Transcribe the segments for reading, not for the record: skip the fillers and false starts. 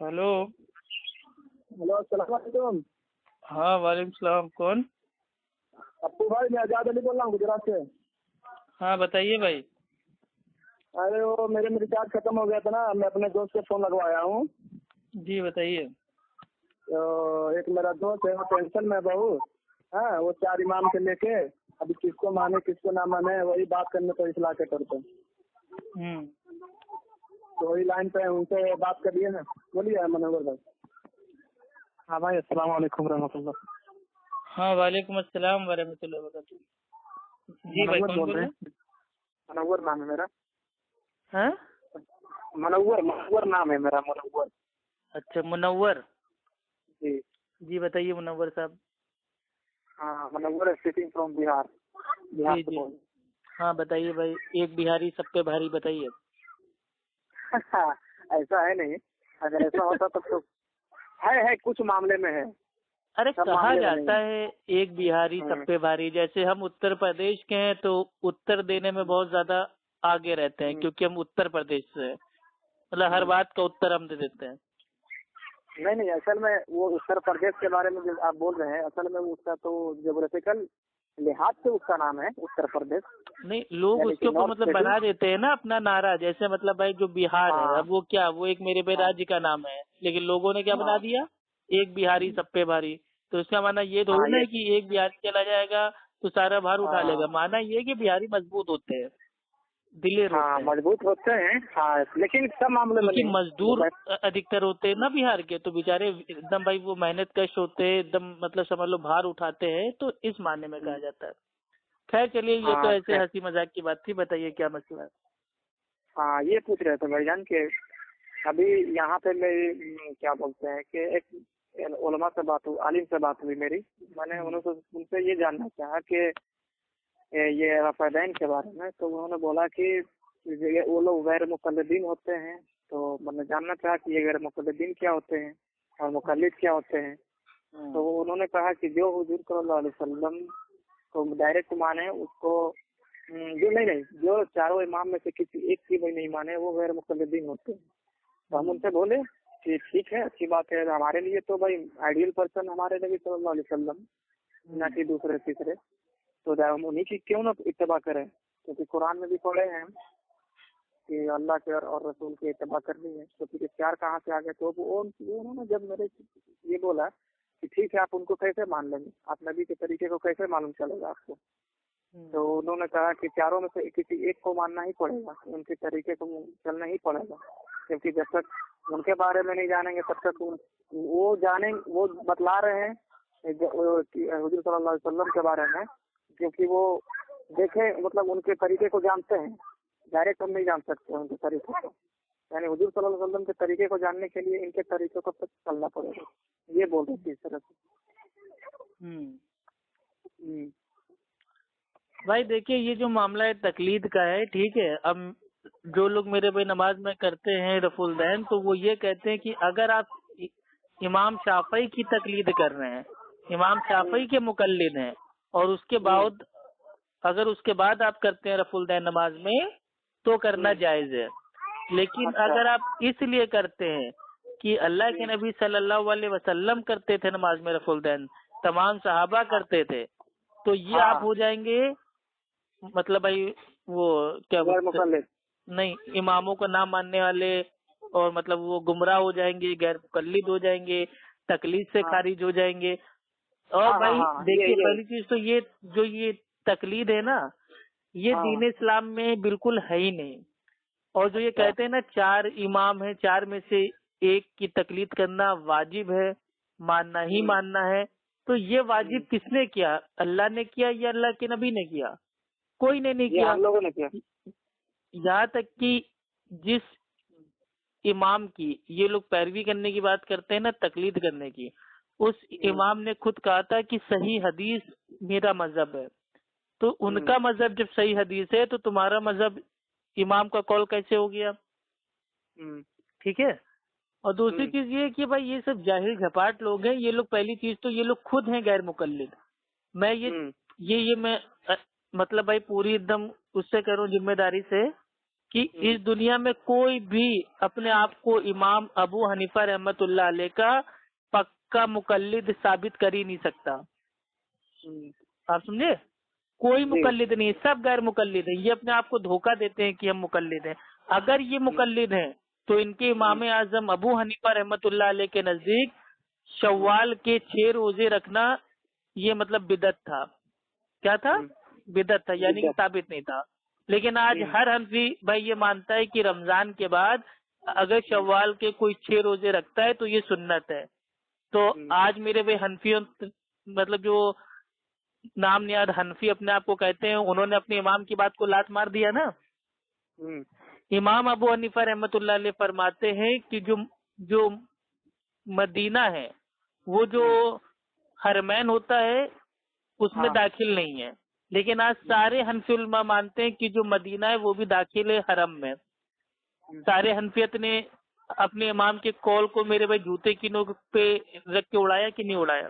Hello. Hello, अस्सलाम वालेकुम। हाँ, वालेकुम सलाम। कौन? अब्बू भाई, मैं आजाद अली बोल रहा हूँ गुजरात से। हाँ, बताइए भाई। अरे वो मेरे में रिचार्ज खत्म हो गया था ना, मैं अपने दोस्त से फोन लगवाया हूँ। जी बताइए। तो एक मेरा दोस्त है, वो टेंशन में बहुत। हाँ, वो 4 इमाम से लेके अभी किसको माने किसको ना माने वही बात करने को इस्लाह के करते। तो वही लाइन पे उनसे बात करिए ना। बोलिए मनोहर भाई। हाँ भाई, अस्सलाम वालेकुम रहमतुल्लाह। हाँ, वालेकुम अस्सलाम वरहमतुल्लाहि वबरकातुहू। जी भाई, मनोहर कौन बोल बोल रहे रहे हैं? हैं। मनोहर नाम है मेरा। हाँ? मनोहर मनोहर नाम है मेरा, मनोहर। अच्छा, मुनव्वर। जी। जी बताइए मुनव्वर साहब। हाँ, मनोहर स्पीकिंग फ्रॉम बिहार। बिहार जी से जी। बोल हाँ बताइए भाई। एक बिहारी सब पे भारी, बताइए। ऐसा है नहीं। अगर ऐसा होता तब तो है कुछ मामले में है। अरे सब कहा मामले में नहीं जाता है। है एक बिहारी सब पे भारी। जैसे हम उत्तर प्रदेश के हैं तो उत्तर देने में बहुत ज्यादा आगे रहते हैं, क्योंकि हम उत्तर प्रदेश से हैं। मतलब हर बात का उत्तर हम दे देते हैं। नहीं, असल में वो उत्तर प्रदेश के बारे में जो आप बोल रहे हैं, असल में उसका तो ज्योग्राफिकल लिहाज से उसका नाम है उत्तर प्रदेश। नहीं, लोग यानी उसके कि ऊपर नॉर्थ मतलब सिटी। बना देते हैं ना अपना नारा। जैसे मतलब भाई जो बिहार है, हाँ अब वो क्या, वो एक मेरे पे हाँ राज्य का नाम है, लेकिन लोगों ने क्या बना हाँ दिया, एक बिहारी सब पे भारी। तो इसका माना ये हाँ थोड़ी ना ये है कि एक बिहारी चला जाएगा तो सारा भार उठा लेगा। हाँ माना ये है कि बिहारी मजबूत होते हैं, दिलेर हाँ होते हैं। मजबूत होते हैं। हाँ, लेकिन सब मामले में क्योंकि नहीं। जो मजदूर अधिकतर होते हैं ना बिहार के, तो बेचारे एकदम भाई वो मेहनत कश होते हैं, एकदम मतलब समझ लो भार उठाते हैं, तो इस मायने में कहा जाता है। खैर चलिए, ये तो हाँ ऐसे हंसी मजाक की बात थी। बताइए क्या मसला है? हाँ, ये पूछ रहे थे भाईजान के अभी यहाँ पे मेरी क्या बोलते हैं कि एक उलमा से बात हुई, आलिम से बात हुई मेरी। मैंने उनसे ये जानना चाहा कि ये रफ़ादैन के बारे में। तो उन्होंने बोला कि वो लोग गैर मुक़ल्लिदीन होते हैं। तो मैंने जानना चाहा कि ये गैर मुक़ल्लिदीन क्या होते हैं और मुक़ल्लिद क्या होते हैं। तो उन्होंने कहा कि जो हुजूर सल्लल्लाहु अलैहि वसल्लम को डायरेक्ट माने उसको, जो नहीं, जो चारों इमाम में से किसी एक की भी नहीं माने वो गैर मुक़ल्लिदीन होते हैं। तो हम उनसे बोले कि ठीक है, अच्छी बात है। हमारे लिए तो भाई आइडियल पर्सन हमारे नबी सल्लल्लाहु अलैहि वसल्लम, ना कि दूसरे तीसरे। तो हम उन्हीं की क्यों ना इत्तबा करें, क्योंकि कुरान में भी पढ़े हैं हम कि अल्लाह के और रसूल की इत्तबा करनी है। तो फिर इख्तियार कहाँ से आ गए? तो उन्होंने जब मेरे ये बोला कि ठीक है, आप उनको कैसे मान लेंगे, आप नबी के तरीके को कैसे मालूम चलेगा आपको? तो उन्होंने कहा कि चारों में से किसी एक को मानना ही पड़ेगा, उनके तरीके को चलना ही पड़ेगा। क्योंकि जब तक उनके बारे में नहीं जानेंगे तब तक वो जानेंगे, वो बतला रहे हैं हुजूर सल्लल्लाहु अलैहि वसल्लम के बारे में, क्योंकि वो देखे मतलब उनके तरीके को जानते हैं। डायरेक्ट हम नहीं जान सकते उनके तरीके को। यानी हुजूर सल्लल्लाहु अलैहि वसल्लम के तरीके को जानने के लिए इनके तरीके को तक चलना पड़ेगा। ये बोल रही थी इस तरह से। भाई देखिए, ये जो मामला है तकलीद का है, ठीक है। अब जो लोग मेरे भाई नमाज में करते हैं रफुलदैन, तो वो ये कहते हैं कि अगर आप इमाम शाफई की तकलीद कर रहे हैं, इमाम शाफई के मुकल्लिद हैं, और उसके बाद अगर उसके बाद आप करते हैं रफुलदैन नमाज में, तो करना जायज है। लेकिन अगर आप इसलिए करते हैं कि अल्लाह के नबी सल्लल्लाहु अलैहि वसल्लम करते थे नमाज में रफुलदैन, तमाम सहाबा करते थे, तो ये आप हो जाएंगे मतलब भाई वो क्या बोलते हैं, नहीं, इमामों को ना मानने वाले, और मतलब वो गुमराह हो जाएंगे, गैर मुकल्लिद हो जाएंगे, तकलीद से खारिज हो जाएंगे। और भाई देखिए, पहली चीज तो ये जो ये तकलीद है ना, ये दीन इस्लाम में बिल्कुल है ही नहीं। और जो ये कहते हैं ना 4 इमाम है, 4 में से एक की तकलीद करना वाजिब है, मानना ही मानना है, तो ये वाजिब किसने किया? अल्लाह ने किया या अल्लाह के नबी ने किया? कोई ने नहीं किया। हम लोगों ने किया। यहाँ तक कि जिस इमाम की ये लोग पैरवी करने की बात करते हैं ना, तकलीद करने की, उस इमाम ने खुद कहा था कि सही हदीस मेरा मजहब है। तो उनका मजहब जब सही हदीस है, तो तुम्हारा मजहब इमाम का कौल कैसे हो गया? ठीक है। और दूसरी चीज ये कि भाई ये सब जाहिल झपाट लोग हैं। ये लोग, पहली चीज तो ये लोग खुद हैं गैर मुकल्लिद। मैं ये मैं मतलब भाई पूरी एकदम उससे करूं जिम्मेदारी से کہ اس دنیا میں کوئی بھی اپنے آپ کو امام ابو حنیفہ رحمۃ اللہ علیہ کا پکا مقلد ثابت کر ہی نہیں سکتا. آپ سمجھے؟ کوئی مقلد نہیں، سب غیر مقلد ہیں. یہ اپنے آپ کو دھوکہ دیتے ہیں کہ ہم مقلد ہیں. اگر یہ مقلد ہیں تو ان کے امام اعظم ابو حنیفہ رحمۃ اللہ علیہ کے نزدیک شوال کے 6 روزے رکھنا یہ مطلب بدعت تھا. کیا تھا؟ بدعت تھا، یعنی کہ ثابت نہیں تھا. لیکن آج ہر حنفی بھائی یہ مانتا ہے کہ رمضان کے بعد اگر شوال کے کوئی 6 روزے رکھتا ہے تو یہ سنت ہے. تو آج میرے بھائی حنفیوں مطلب جو نام نیاد حنفی اپنے آپ کو کہتے ہیں، انہوں نے اپنے امام کی بات کو لات مار دیا نا. امام ابو حنیفہ رحمۃ اللہ علیہ فرماتے ہیں کہ جو مدینہ ہے وہ جو حرمین ہوتا ہے اس میں داخل نہیں ہے. لیکن آج سارے حنفی علماء مانتے ہیں کہ جو مدینہ ہے وہ بھی داخل ہے حرم میں. سارے حنفیت نے اپنے امام کے قول کو میرے بھائی جوتے کی نوک پہ رکھ کے اڑایا کہ نہیں اڑایا؟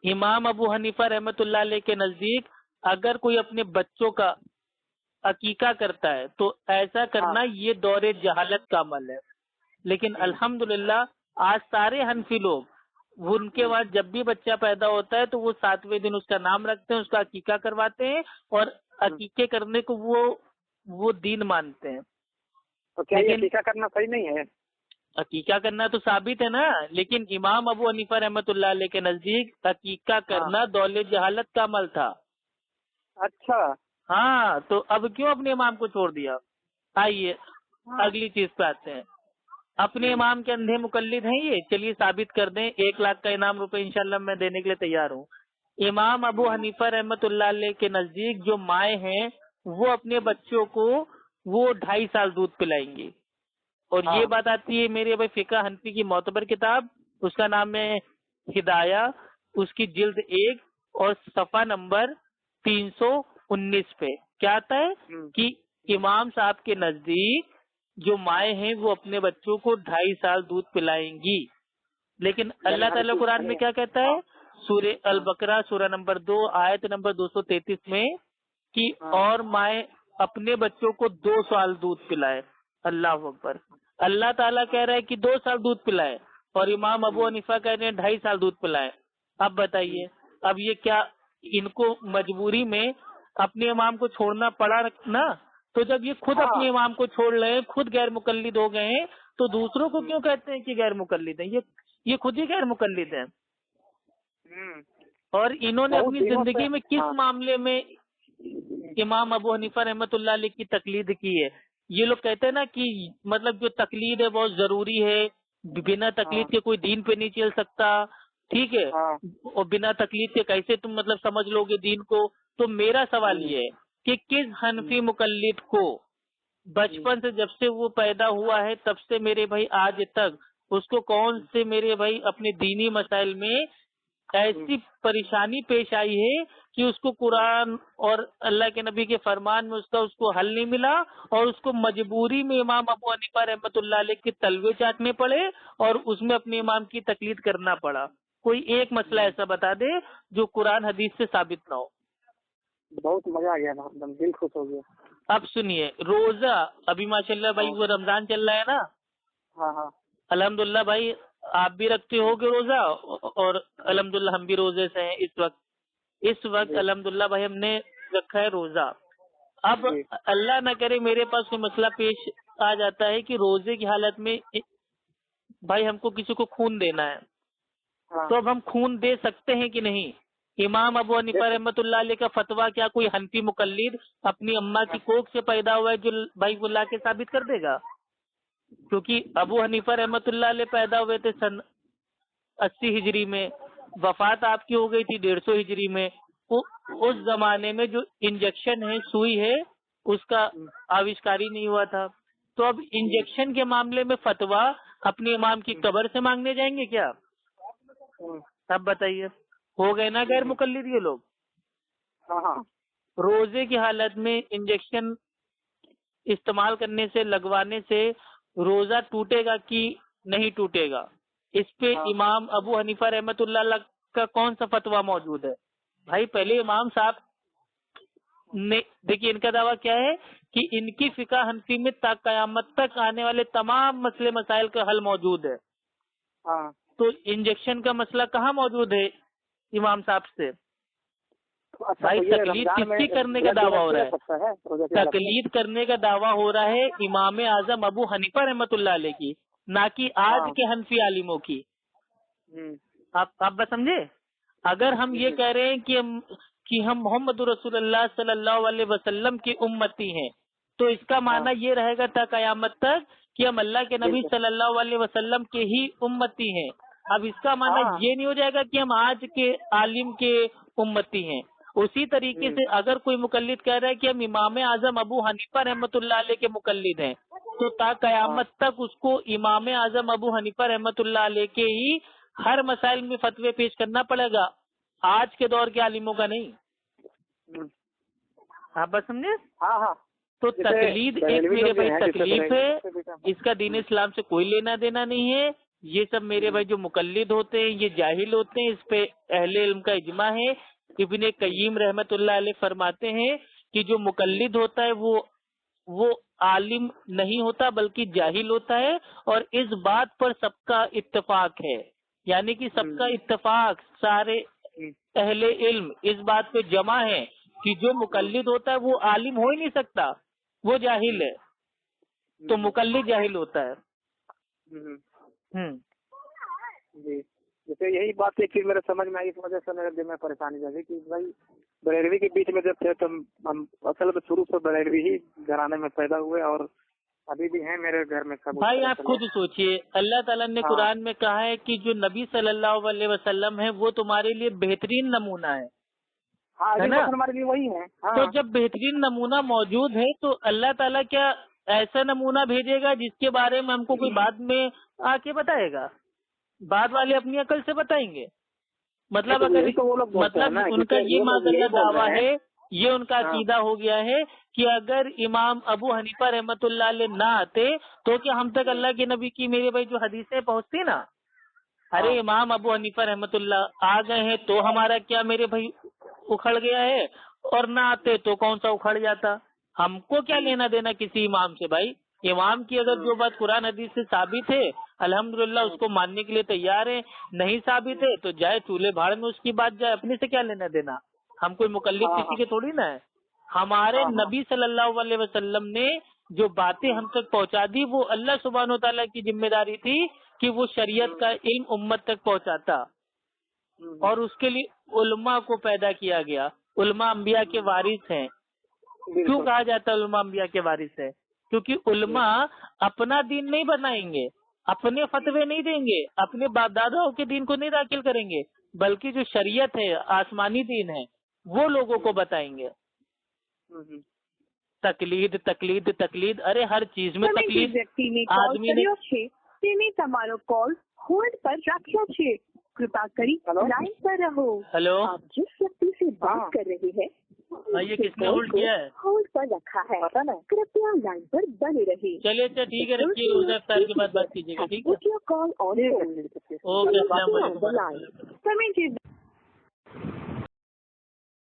امام ابو حنیفہ رحمۃ اللہ علیہ کے نزدیک اگر کوئی اپنے بچوں کا عقیقہ کرتا ہے تو ایسا کرنا یہ دور جہالت کا عمل ہے. لیکن الحمدللہ آج سارے حنفی لوگ ان کے بعد جب بھی بچہ پیدا ہوتا ہے تو وہ 7ویں دن اس کا نام رکھتے ہیں، اس کا عقیقہ کرواتے ہیں اور عقیقے کرنے کو وہ دین مانتے ہیں. تو کیا یہ عقیقہ کرنا صحیح نہیں ہے؟ عقیقہ کرنا تو ثابت ہے نا، لیکن امام ابو حنیفہ رحمۃ اللہ علیہ کے نزدیک عقیقہ کرنا دول جہالت کا عمل تھا. اچھا ہاں، تو اب کیوں اپنے امام کو چھوڑ دیا؟ آئیے اگلی چیز پہ آتے ہیں. اپنے امام کے اندھے مقلد ہیں یہ؟ چلیے ثابت کر دیں، 1 لاکھ کا انعام روپے انشاءاللہ میں دینے کے لیے تیار ہوں. امام ابو حنیفہ رحمۃ اللہ علیہ کے نزدیک جو مائیں ہیں وہ اپنے بچوں کو وہ 2.5 سال دودھ پلائیں گی. اور یہ بات آتی ہے میرے بھائی فقہ حنفی کی معتبر کتاب، اس کا نام ہے ہدایہ، اس کی جلد 1 اور صفحہ نمبر 319 پہ کیا آتا ہے کہ امام صاحب کے نزدیک جو مائیں ہیں وہ اپنے بچوں کو 2.5 سال دودھ پلائیں گی. لیکن اللہ تعالیٰ قرآن میں کیا کہتا ہے؟ سورہ البقرہ سورہ نمبر 2 آیت نمبر 233 میں کہ اور مائیں اپنے بچوں کو 2 سال دودھ پلائے. اللہ اکبر. اللہ تعالیٰ کہہ رہا ہے کہ 2 سال دودھ پلائے اور امام ابو حنیفہ کہہ رہے ہیں 2.5 سال دودھ پلائے. اب بتائیے، اب یہ کیا ان کو مجبوری میں اپنے امام کو چھوڑنا پڑا نا؟ تو جب یہ خود اپنے امام کو چھوڑ رہے ہیں، خود غیر مقلد ہو گئے ہیں، تو دوسروں کو کیوں کہتے ہیں کہ غیر مقلد ہیں؟ یہ خود ہی غیر مقلد ہیں. اور انہوں نے اپنی زندگی میں کس معاملے میں امام ابو حنیفہ رحمۃ اللہ علیہ کی تقلید کی ہے؟ یہ لوگ کہتے ہیں نا کہ مطلب جو تقلید ہے بہت ضروری ہے، بنا تقلید کے کوئی دین پہ نہیں چل سکتا. ٹھیک ہے، اور بنا تقلید کے کیسے تم مطلب سمجھ لو گے دین کو؟ تو میرا سوال یہ ہے کہ کس حنفی مقلد کو بچپن سے جب سے وہ پیدا ہوا ہے تب سے میرے بھائی آج تک اس کو کون سے میرے بھائی اپنے دینی مسائل میں ایسی پریشانی پیش آئی ہے کہ اس کو قرآن اور اللہ کے نبی کے فرمان میں اس کو حل نہیں ملا اور اس کو مجبوری میں امام ابو حنیفہ رحمۃ اللہ علیہ کے تلوے چاٹنے پڑے اور اس میں اپنے امام کی تقلید کرنا پڑا؟ کوئی ایک مسئلہ ایسا بتا دے جو قرآن حدیث سے ثابت نہ ہو. بہت مزہ آ گیا نا، ایک دم دل خوش ہو گیا. اب سنیے، روزہ ابھی ماشاءاللہ بھائی وہ رمضان چل رہا ہے نا. ہاں الحمدللہ بھائی آپ بھی رکھتے ہو گے روزہ اور الحمدللہ ہم بھی روزے سے ہیں اس وقت الحمدللہ بھائی ہم نے رکھا ہے روزہ. اب اللہ نہ کرے میرے پاس کوئی مسئلہ پیش آ جاتا ہے کہ روزے کی حالت میں بھائی ہم کو کسی کو خون دینا ہے، تو اب ہم خون دے سکتے ہیں کہ نہیں؟ امام ابو حنیفہ رحمۃ اللہ علیہ کا فتویٰ کیا کوئی حنفی مقلد اپنی اماں کی کوکھ سے پیدا ہوا ہے جو بھائی وہ لا کے ثابت کر دے گا؟ کیونکہ ابو حنیفہ رحمۃ اللہ علیہ پیدا ہوئے تھے سن 80 ہجری میں، وفات آپ کی ہو گئی تھی 150 ہجری میں. اس زمانے میں جو انجیکشن ہے، سوئی ہے، اس کا آوشکار ہی نہیں ہوا تھا. تو اب انجیکشن کے معاملے میں فتویٰ اپنے امام کی قبر سے مانگنے جائیں گے کیا؟ اب بتائیے، ہو گئے نا غیر مقلد یہ لوگ. روزے کی حالت میں انجیکشن استعمال کرنے سے، لگوانے سے روزہ ٹوٹے گا کہ نہیں ٹوٹے گا؟ اس پہ امام ابو حنیفہ رحمۃ اللہ علیہ کا کون سا فتویٰ موجود ہے؟ بھائی پہلے امام صاحب देखिए इनका दावा क्या है कि इनकी फिका हनफी में क़यामत तक आने वाले तमाम मसले मसाइल का हल मौजूद है। हाँ, तो इंजेक्शन का मसला कहाँ मौजूद है इमाम साहब से? अच्छा, भाई तो ये तकलीद रमजान में किसकी करने का दावा हो रहा है? सकता है रोजा की हालत में? तकलीद करने का दावा हो रहा है इमाम आजम अबू हनीफा रहमतुल्लाह अलैह की, ना कि आज हाँ। के हनफी आलिमों की। हम्म, आप बस समझे। अगर हम ये कह रहे हैं कि हम मोहम्मद रसूलुल्लाह सल्लल्लाहु अलैहि वसल्लम की उम्मती हैं, तो इसका माना ये रहेगा था क़यामत तक कि हम अल्लाह के नबी सल्लल्लाहु अलैहि वसल्लम के ही उम्मती हैं। अब इसका माना हाँ। ये नहीं हो जाएगा कि हम आज के आलिम के उम्मती हैं। उसी तरीके से अगर कोई मुकल्लिद कह रहा है कि हम इमाम आजम अबू हनीफा रहमतुल्लाह अलैह के मुकल्लिद हैं, तो ता क़यामत तक उसको इमाम आजम अबू हनीफा रहमतुल्लाह अलैह के ही हर मसाइल में फतवे पेश करना पड़ेगा, आज के दौर के आलिमों का नहीं। आप बस समझे। हाँ हाँ। तो तकलीद एक मेरे भाई तकलीफ है, इसका दीन इस्लाम से कोई लेना देना नहीं है। ये सब मेरे भाई जो मुकल्लिद होते हैं ये जाहिल होते हैं, इस पे अहले इल्म का इजमा है। इब्ने कय्यिम रहमतुल्लाह अलैह फरमाते हैं कि जो मुकल्लिद होता है वो आलिम नहीं होता बल्कि जाहिल होता है, और इस बात पर सबका इत्तेफाक है, यानी कि सबका इत्तेफाक सारे अहले इल्म इस बात पे जमा है कि जो मुकल्लिद होता है वो आलिम हो ही नहीं सकता, वो जाहिल है। तो मुकल्लिद जाहिल होता है। जी, जैसे यही बात है कि मेरे समझ में आई, इस वजह से मेरे दिल में परेशानी लगी कि भाई बरेलवी के बीच में जब थे तो हम असल में शुरू से बरेलवी ही घराने में पैदा हुए और अभी भी हैं मेरे घर में सब। भाई आप खुद सोचिए, अल्लाह ताला ने कुरान में कहा है कि जो नबी सल्लल्लाहु अलैहि वसल्लम है वो तुम्हारे लिए बेहतरीन नमूना है। हाँ, है ना? हमारे लिए वही है। हाँ। तो जब बेहतरीन नमूना मौजूद है तो अल्लाह ताला क्या ऐसा नमूना भेजेगा जिसके बारे में हमको कोई बाद में आके बताएगा? बाद वाले अपनी अकल से बताएंगे? मतलब अगर मतलब उनका ये माज़अल्लाह दावा है, ये उनका अकीदा हो गया है कि अगर इमाम अबू हनीफा रहमतुल्लाह अलैह ना आते तो क्या हम तक अल्लाह के नबी की मेरे भाई जो हदीसें पहुँचती ना। अरे इमाम अबू हनीफा रहमतुल्लाह आ गए हैं तो हमारा क्या मेरे भाई उखड़ गया है, और ना आते तो कौन सा उखड़ जाता। हमको क्या लेना देना किसी इमाम से भाई। इमाम की अगर जो बात कुरान हदीस से साबित है अल्हम्दुलिल्लाह उसको मानने के लिए तैयार है, नहीं साबित है तो जाए चूल्हे भाड़ में उसकी बात जाए, अपने से क्या लेना देना। हम कोई मुकल्लिद किसी के थोड़ी ना है। हमारे नबी सल्लल्लाहु अलैहि वसल्लम ने जो बातें हम तक पहुंचा दी वो अल्लाह सुब्हानो तआला की जिम्मेदारी थी कि वो शरीयत का इल्म उम्मत तक पहुंचाता, और उसके लिए उलमा को पैदा किया गया। उलमा अंबिया के वारिस हैं। क्यों कहा जाता है उलमा अंबिया के वारिस है? क्योंकि उलमा अपना दीन नहीं बनाएंगे, अपने फतवे नहीं देंगे, अपने बाप दादाओं के दीन को नहीं दाखिल करेंगे, बल्कि जो शरीयत है आसमानी दीन है वो लोगों को बताएंगे। तकलीद तकलीद तकलीद, अरे हर चीज में तकलीद। आदमी ने તમારો કોલ હોલ્ડ પર રાખ્યો છે, कृपा करी लाइन पर रहो। हेलो, आप जिस व्यक्ति से बात कर रहे हैं ये किसने होल्ड किया है? होल्ड पर रखा है, कृपया लाइन पर बने रहे। चलिए अच्छा ठीक है, रखिए, रोजा इफ्तार के बाद बात कीजिएगा, ठीक है? कॉल ऑन ओके, अस्सलाम वालेकुम।